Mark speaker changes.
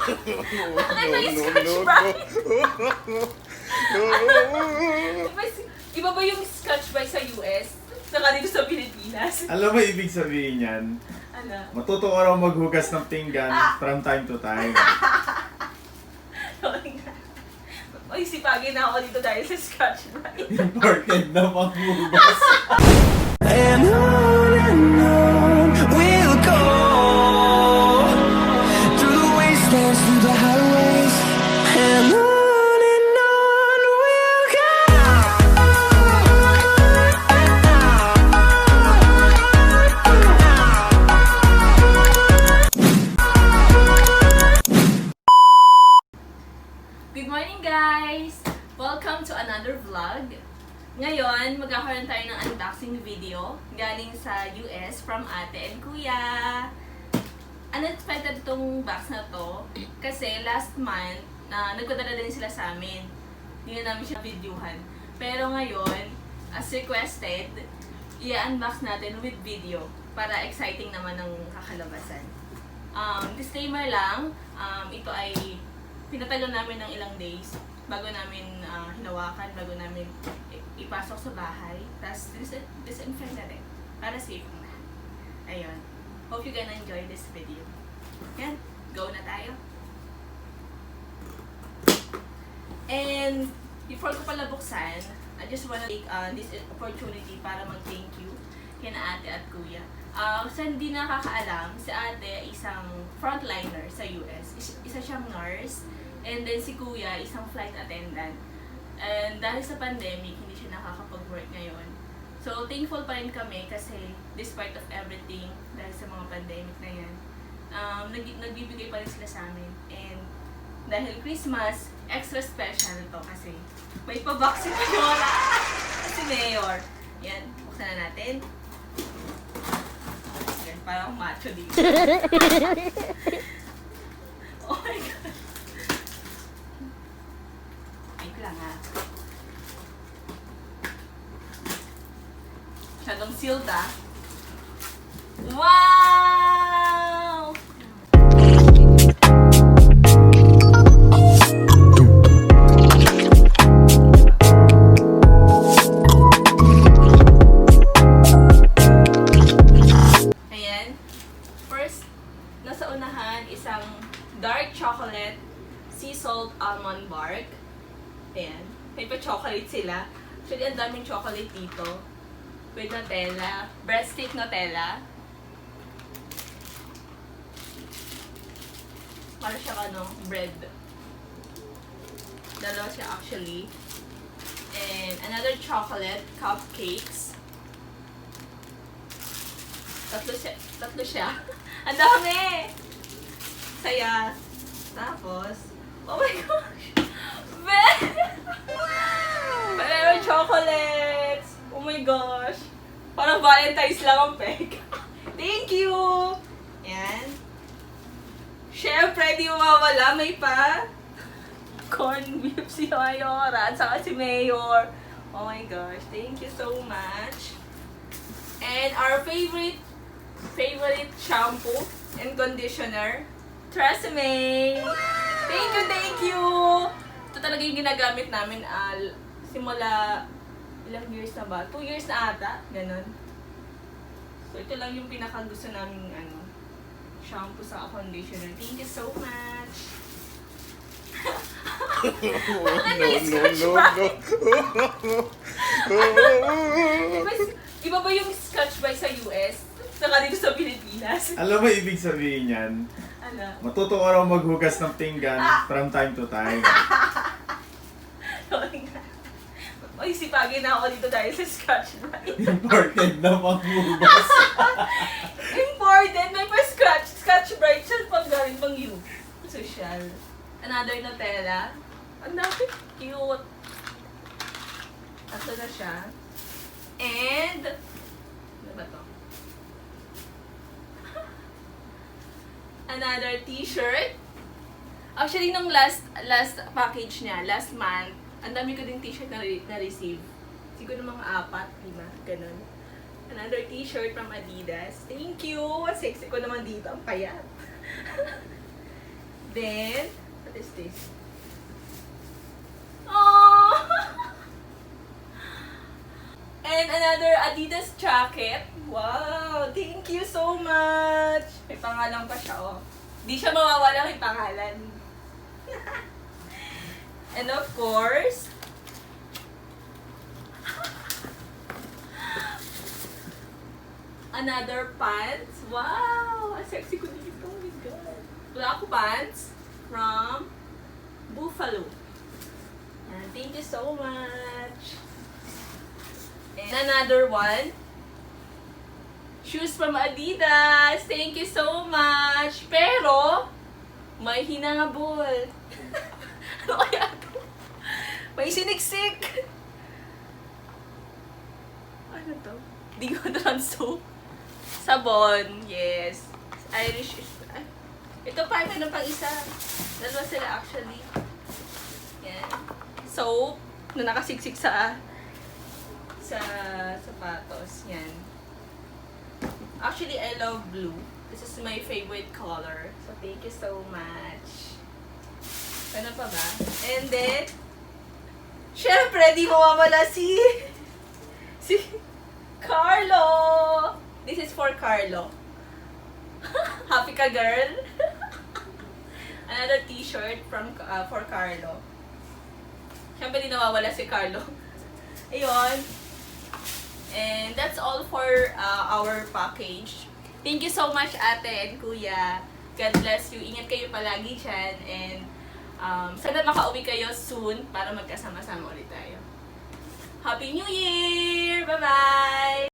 Speaker 1: Bakit may Scotch Brite? Iba ba yung Scotch Brite sa US? Saka dito sa Pilipinas?
Speaker 2: Alam mo ibig sabihin yan?
Speaker 1: Ano?
Speaker 2: Matuto ka raw maghugas ng pinggan from time to time.
Speaker 1: Uy, sipagin na ako dito dahil sa Scotch Brite.
Speaker 2: Important na maghugas.
Speaker 3: And on we'll go through the wastelands, through the highways, and on we'll go.
Speaker 1: Good morning guys! Welcome to another vlog. Ngayon, magkakaroon tayo ng unboxing video galing sa US from Ate and Kuya. Unexpected itong box na to kasi last month nagpadala din sila sa amin. Hindi na namin siya videohan. Pero ngayon, as requested, i-unbox natin with video para exciting naman ang kakalabasan. Disclaimer lang, ito ay pinatagal namin ng ilang days bago namin hinawakan, bago namin ipasok sa bahay. Tapos disinfect na rin para safe na. Ayun. Hope you gonna enjoy this video. Yan. Go na tayo. And before ko pala buksan, I just wanna take this opportunity para mag-thank you kina Ate at Kuya. Sa hindi nakakaalam, si Ate isang frontliner sa US. Isa siyang nurse. And then si Kuya, isang flight attendant. And dahil sa pandemic, hindi siya nakakapag-work ngayon. So, thankful pa rin kami kasi despite of everything, dahil sa mga pandemic na yan, nagbibigay pa rin sila sa amin. And dahil Christmas, extra special to kasi may pa-box si Mayora! Si Mayor. Yan, buksan na natin. Yan, parang macho dito. Oh my God! Lang ha. Masyadong sealed ah. Wow! Ayan. First, nasa unahan, isang dark chocolate sea salt almond bark. Ayan. May pa-chocolate sila. Actually, ang daming chocolate dito. With Nutella. Breadstick Nutella. Para siya bread. Dalawa siya actually. And another chocolate cupcakes. Tatlo siya. Ang dami! Saya. Tapos, oh my gosh! Pero chocolates! Oh my gosh! Parang Valentine's lang ang peg. Thank you! Yan. Siyempre, di mawawala. May pa corn beef si Mayora at saka si Mayor. Oh my gosh. Thank you so much. And our favorite shampoo and conditioner, Tresemme. Thank you! Ito talaga yung ginagamit namin simula ilang years na ba? 2 years na ata. Ganon. So, ito lang yung pinakagusto namin shampoo sa conditioner. Thank you so much! Bakit may Scotch Brite? Iba ba yung Scotch Brite sa US? Saka dito sa Pilipinas?
Speaker 2: Alam mo ibig sabihin yan?
Speaker 1: Ano?
Speaker 2: Matuto ka raw maghugas ng pinggan from time to time.
Speaker 1: Uy, sipagin na ako dito dahil sa Scotch Brite.
Speaker 2: Important na maghugas.
Speaker 1: Important! May pa-Scotch Brite siya pag galing pang you. Social. Another Nutella. Ang dami. Cute. Ito na siya. And, ano ba to? Another t-shirt. Actually, nung last package niya, last month, ang dami ko din t-shirt na receive. Siguro mga 4, 5, ganun. Another t-shirt from Adidas. Thank you! Sexy ko naman dito. Ang payat. Then, what is this? Oh! And another Adidas jacket. Wow! Thank you so much! May pangalan pa siya, oh. Di siya mawawala, may pangalan. And of course, another pants. Wow! Ang sexy ko dito. Oh my God. Black pants from Buffalo. And thank you so much. And another one. Shoes from Adidas. Thank you so much. Pero, may hinangabol. Ano kaya ito? May siniksik. Ano to? Deodorant soap. Sabon. Yes. Irish. Ay. Ito pa, meron pang isa. Dalawa sila actually. Yan. Soap na nakasiksik sa sapatos. Yan. Actually, I love blue. This is my favorite color. So, thank you so much. Ano pa ba? And then, syempre, di mawawala si Carlo! This is for Carlo. Happy ka, girl? Another t-shirt from for Carlo. Syempre, di nawawala si Carlo. Ayun. And that's all for our package. Thank you so much, Ate and Kuya. God bless you. Ingat kayo palagi dyan. And sana makauwi kayo soon para magkasama-sama ulit tayo. Happy New Year! Bye-bye!